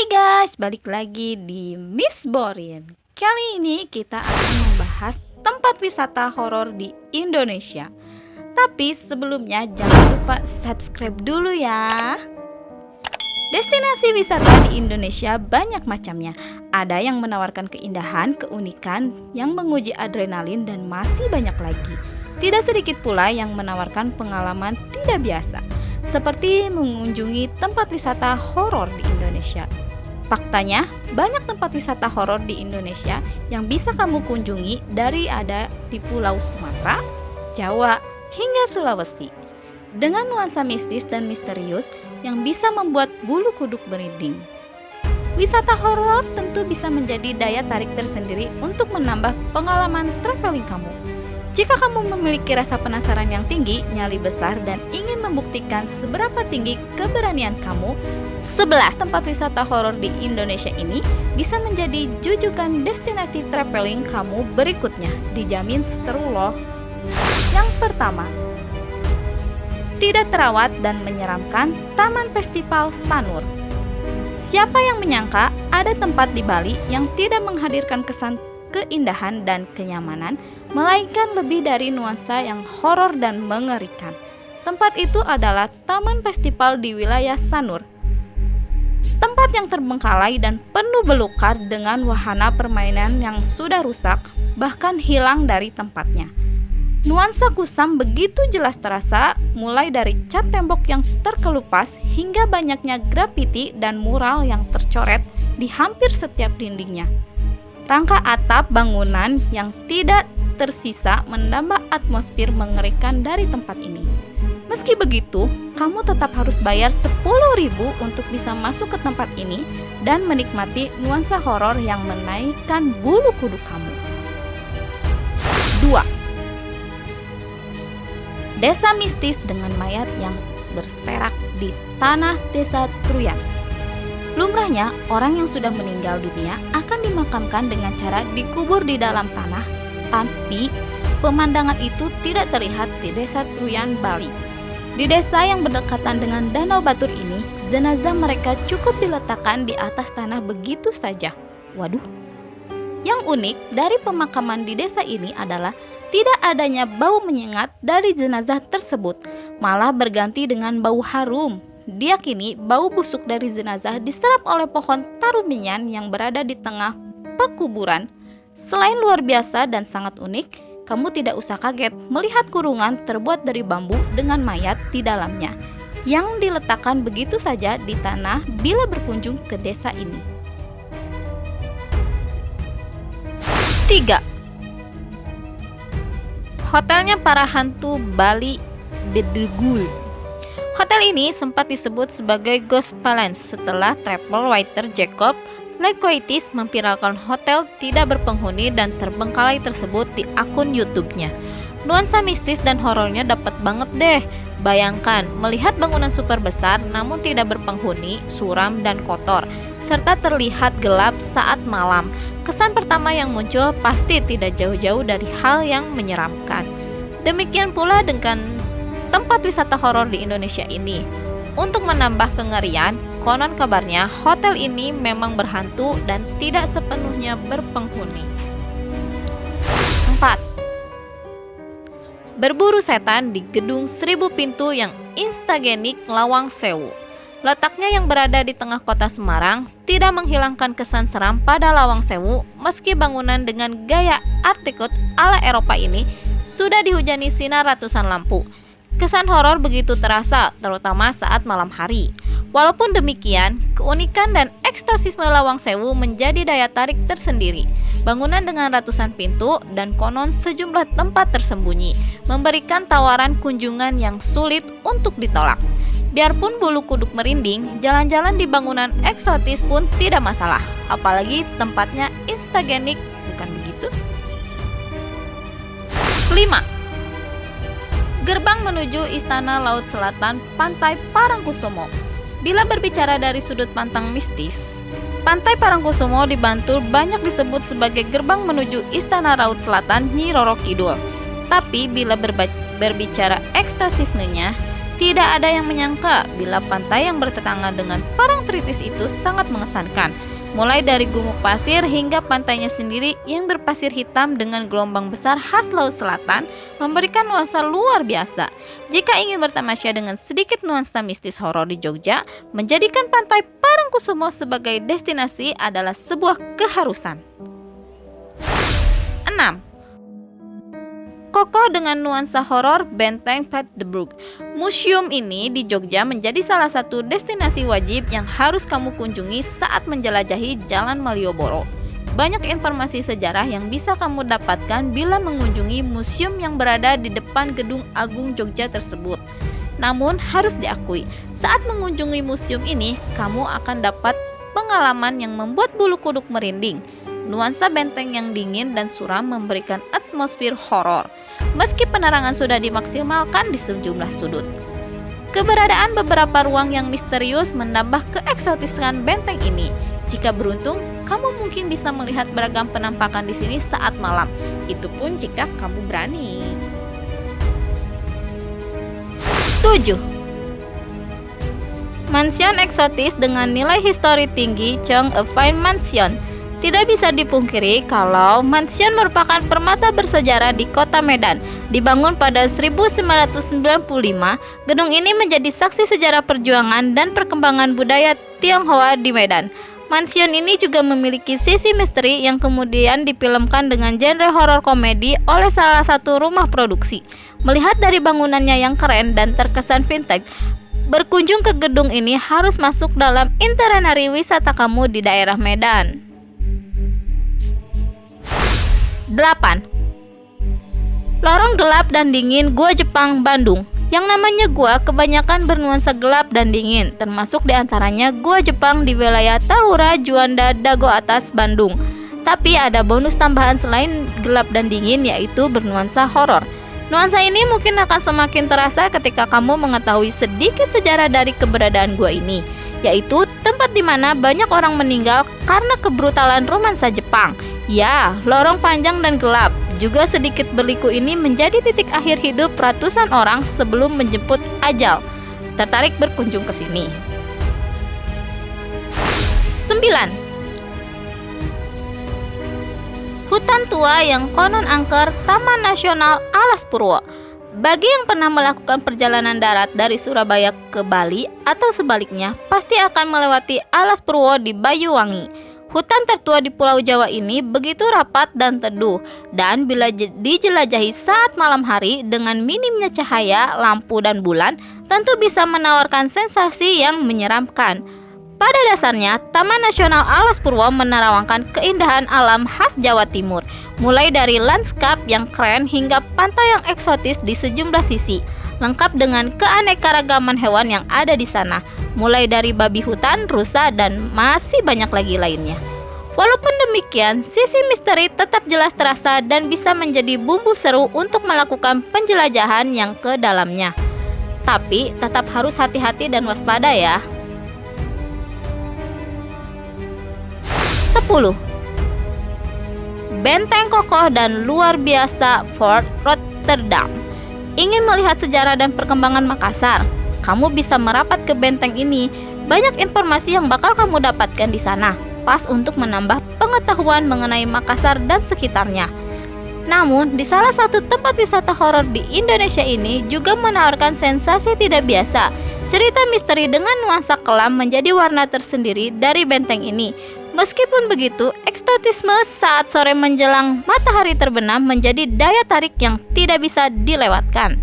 Guys, balik lagi di Miss Borin. Kali ini kita akan membahas tempat wisata horor di Indonesia. Tapi sebelumnya jangan lupa subscribe dulu ya. Destinasi wisata di Indonesia banyak macamnya. Ada yang menawarkan keindahan, keunikan, yang menguji adrenalin, dan masih banyak lagi. Tidak sedikit pula yang menawarkan pengalaman tidak biasa, seperti mengunjungi tempat wisata horor di Indonesia. Faktanya, banyak tempat wisata horor di Indonesia yang bisa kamu kunjungi dari ada di Pulau Sumatera, Jawa, hingga Sulawesi. Dengan nuansa mistis dan misterius yang bisa membuat bulu kuduk merinding. Wisata horor tentu bisa menjadi daya tarik tersendiri untuk menambah pengalaman traveling kamu. Jika kamu memiliki rasa penasaran yang tinggi, nyali besar, dan ingin membuktikan seberapa tinggi keberanian kamu, 11 tempat wisata horor di Indonesia ini bisa menjadi jujukan destinasi traveling kamu berikutnya. Dijamin seru loh. Yang pertama, tidak terawat dan menyeramkan Taman Festival Sanur. Siapa yang menyangka ada tempat di Bali yang tidak menghadirkan kesan keindahan dan kenyamanan, melainkan lebih dari nuansa yang horor dan mengerikan. Tempat itu adalah Taman Festival di wilayah Sanur. Tempat yang terbengkalai dan penuh belukar dengan wahana permainan yang sudah rusak, bahkan hilang dari tempatnya. Nuansa kusam begitu jelas terasa, mulai dari cat tembok yang terkelupas hingga banyaknya grafiti dan mural yang tercoret di hampir setiap dindingnya. Rangka atap bangunan yang tidak tersisa menambah atmosfer mengerikan dari tempat ini. Meski begitu, kamu tetap harus bayar 10.000 untuk bisa masuk ke tempat ini dan menikmati nuansa horor yang menaikkan bulu kuduk kamu. 2. Desa mistis dengan mayat yang berserak di tanah Desa Truyan. Lumrahnya, orang yang sudah meninggal dunia akan dimakamkan dengan cara dikubur di dalam tanah, tapi pemandangan itu tidak terlihat di Desa Truyan, Bali. Di desa yang berdekatan dengan Danau Batur ini, jenazah mereka cukup diletakkan di atas tanah begitu saja. Waduh. Yang unik dari pemakaman di desa ini adalah tidak adanya bau menyengat dari jenazah tersebut, malah berganti dengan bau harum. Diyakini bau busuk dari jenazah diserap oleh pohon taruminyan yang berada di tengah pekuburan. Selain luar biasa dan sangat unik, kamu tidak usah kaget melihat kurungan terbuat dari bambu dengan mayat di dalamnya, yang diletakkan begitu saja di tanah bila berkunjung ke desa ini. 3. Hotelnya para hantu Bali Bedugul. Hotel ini sempat disebut sebagai Ghost Palace setelah travel writer Jacob Lecoitis memviralkan hotel tidak berpenghuni dan terbengkalai tersebut di akun YouTube-nya. Nuansa mistis dan horornya dapat banget deh. Bayangkan melihat bangunan super besar namun tidak berpenghuni, suram dan kotor, serta terlihat gelap saat malam. Kesan pertama yang muncul pasti tidak jauh-jauh dari hal yang menyeramkan. Demikian pula dengan tempat wisata horor di Indonesia ini. Untuk menambah kengerian, konon kabarnya hotel ini memang berhantu dan tidak sepenuhnya berpenghuni. 4. Berburu setan di gedung 1000 pintu yang instagenik Lawang Sewu. Letaknya yang berada di tengah kota Semarang tidak menghilangkan kesan seram pada Lawang Sewu, meski bangunan dengan gaya art deco ala Eropa ini sudah dihujani sinar ratusan lampu. Kesan horor begitu terasa, terutama saat malam hari. Walaupun demikian, keunikan dan ekstasisme Lawang Sewu menjadi daya tarik tersendiri. Bangunan dengan ratusan pintu dan konon sejumlah tempat tersembunyi memberikan tawaran kunjungan yang sulit untuk ditolak. Biarpun bulu kuduk merinding, jalan-jalan di bangunan eksotis pun tidak masalah. Apalagi tempatnya instagenik, bukan begitu? 5. Gerbang menuju Istana Laut Selatan Pantai Parangkusumo. Bila berbicara dari sudut pandang mistis, Pantai Parangkusumo di Bantul banyak disebut sebagai gerbang menuju Istana Laut Selatan Nyi Roro Kidul. Tapi bila berbicara ekstasismenya, Tidak ada yang menyangka bila pantai yang bertetangga dengan Parangtritis itu sangat mengesankan. Mulai dari gumuk pasir hingga pantainya sendiri yang berpasir hitam dengan gelombang besar khas Laut Selatan memberikan nuansa luar biasa. Jika ingin bertamasya dengan sedikit nuansa mistis horor di Jogja, menjadikan Pantai Parangkusumo sebagai destinasi adalah sebuah keharusan. 6. Kokoh dengan nuansa horor Benteng Patersburg. Museum ini di Jogja menjadi salah satu destinasi wajib yang harus kamu kunjungi saat menjelajahi Jalan Malioboro. Banyak informasi sejarah yang bisa kamu dapatkan bila mengunjungi museum yang berada di depan Gedung Agung Jogja tersebut. Namun harus diakui, saat mengunjungi museum ini, kamu akan dapat pengalaman yang membuat bulu kuduk merinding. Nuansa benteng yang dingin dan suram memberikan atmosfer horor, meski penerangan sudah dimaksimalkan di sejumlah sudut. Keberadaan beberapa ruang yang misterius menambah keeksotisan benteng ini. Jika beruntung, kamu mungkin bisa melihat beragam penampakan di sini saat malam. Itu pun jika kamu berani. 7. Mansion eksotis dengan nilai histori tinggi Chong A Fine Mansion. Tidak bisa dipungkiri kalau mansion merupakan permata bersejarah di kota Medan. Dibangun pada 1995, gedung ini menjadi saksi sejarah perjuangan dan perkembangan budaya Tionghoa di Medan. Mansion ini juga memiliki sisi misteri yang kemudian difilmkan dengan genre horor komedi oleh salah satu rumah produksi. Melihat dari bangunannya yang keren dan terkesan vintage, berkunjung ke gedung ini harus masuk dalam itinerari wisata kamu di daerah Medan. 8. Lorong gelap dan dingin Gua Jepang, Bandung. Yang namanya gua kebanyakan bernuansa gelap dan dingin, termasuk diantaranya Gua Jepang di wilayah Tahura, Juanda, Dago Atas, Bandung. Tapi ada bonus tambahan selain gelap dan dingin, yaitu bernuansa horor. Nuansa ini mungkin akan semakin terasa ketika kamu mengetahui sedikit sejarah dari keberadaan gua ini, yaitu tempat di mana banyak orang meninggal karena kebrutalan romansa Jepang. Ya, lorong panjang dan gelap, juga sedikit berliku ini menjadi titik akhir hidup ratusan orang sebelum menjemput ajal. Tertarik berkunjung ke sini? 9. Hutan tua yang konon angker Taman Nasional Alas Purwo. Bagi yang pernah melakukan perjalanan darat dari Surabaya ke Bali atau sebaliknya, pasti akan melewati Alas Purwo di Banyuwangi. Hutan tertua di Pulau Jawa ini begitu rapat dan teduh, dan bila dijelajahi saat malam hari dengan minimnya cahaya, lampu, dan bulan, tentu bisa menawarkan sensasi yang menyeramkan. Pada dasarnya, Taman Nasional Alas Purwo menerawangkan keindahan alam khas Jawa Timur, mulai dari lanskap yang keren hingga pantai yang eksotis di sejumlah sisi, lengkap dengan keanekaragaman hewan yang ada di sana, mulai dari babi hutan, rusa, dan masih banyak lagi lainnya. Walaupun demikian, sisi misteri tetap jelas terasa dan bisa menjadi bumbu seru untuk melakukan penjelajahan yang ke dalamnya. Tapi tetap harus hati-hati dan waspada ya. 10. Benteng kokoh dan luar biasa Fort Rotterdam. Ingin melihat sejarah dan perkembangan Makassar? Kamu bisa merapat ke benteng ini. Banyak informasi yang bakal kamu dapatkan di sana, pas untuk menambah pengetahuan mengenai Makassar dan sekitarnya. Namun, di salah satu tempat wisata horor di Indonesia ini juga menawarkan sensasi tidak biasa. Cerita misteri dengan nuansa kelam menjadi warna tersendiri dari benteng ini. Meskipun begitu, eksotisme saat sore menjelang matahari terbenam menjadi daya tarik yang tidak bisa dilewatkan.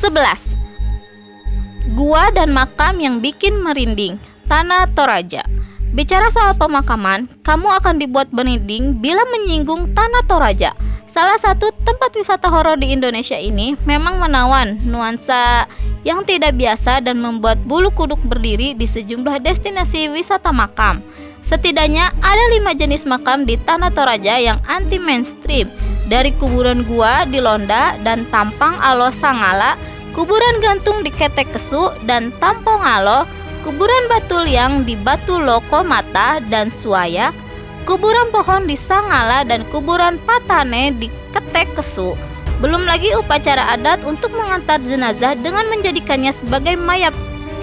11. Gua dan makam yang bikin merinding, Tanah Toraja. Bicara soal pemakaman, kamu akan dibuat merinding bila menyinggung Tanah Toraja. Salah satu tempat wisata horor di Indonesia ini memang menawan nuansa yang tidak biasa dan membuat bulu kuduk berdiri di sejumlah destinasi wisata makam. Setidaknya ada 5 jenis makam di Tanah Toraja yang anti mainstream, dari kuburan gua di Londa dan Tampang Alo Sangala, kuburan gantung di Ketek Kesu dan Tampong Alo, kuburan batu liang di Batu Loko Mata dan Suaya, kuburan pohon di Sangala dan kuburan Patane di Ketek Kesu. Belum lagi upacara adat untuk mengantar jenazah dengan menjadikannya sebagai mayat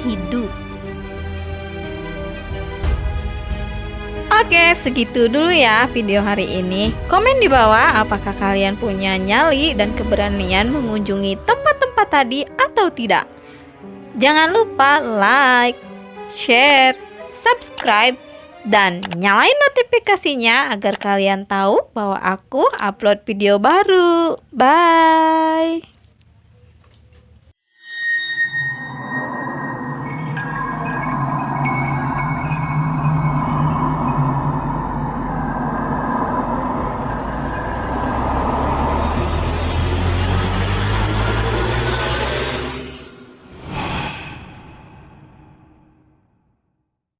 hidup. Oke, segitu dulu ya video hari ini. Komen di bawah apakah kalian punya nyali dan keberanian mengunjungi tempat-tempat tadi atau tidak. Jangan lupa like, share, subscribe, dan nyalain notifikasinya agar kalian tahu bahwa aku upload video baru. Bye!